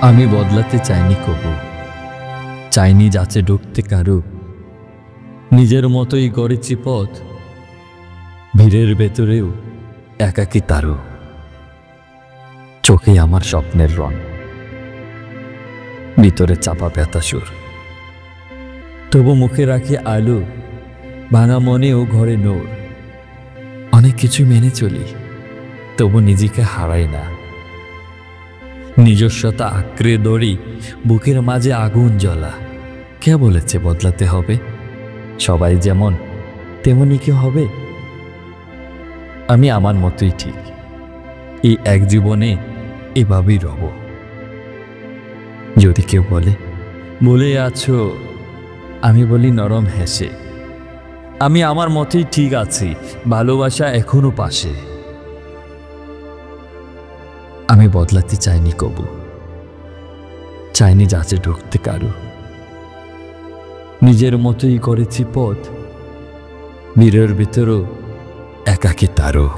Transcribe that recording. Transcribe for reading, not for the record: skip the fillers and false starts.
আমি বদলাতে চাইনি কবু, চাইনি যাচে ঢুকতে কারু। নিজের মতোই গড়েছি পথ, ভিড়ের ভেতরেও একাকী তারু। চোখে আমার স্বপ্নের রং, ভিতরে চাপা ব্যথা সুর। তবু মুখে রাখি আলো, ভাঙা মনেও ঘরে নূর। অনেক কিছু মেনে চলি, তবু নিজেকে হারাই না। নিজস্বতা আঁকড়ে দড়ি, বুকের মাঝে আগুন জ্বলা। কে বলেছে বদলাতে হবে? সবাই যেমন তেমনই কি হবে? আমি আমার মতোই ঠিক, এই এক জীবনে এভাবেই রব। যদি কেউ বলে আছো, আমি বলি নরম হেসে, আমি আমার মতোই ঠিক আছি, ভালোবাসা এখনো পাশে। আমি বদলাতে চাইনি কবু, চাইনি যাচে ঢুকতে কারু। নিজের মতোই করেছি পথ, ভিড়ের ভিতরও একাকী তারু।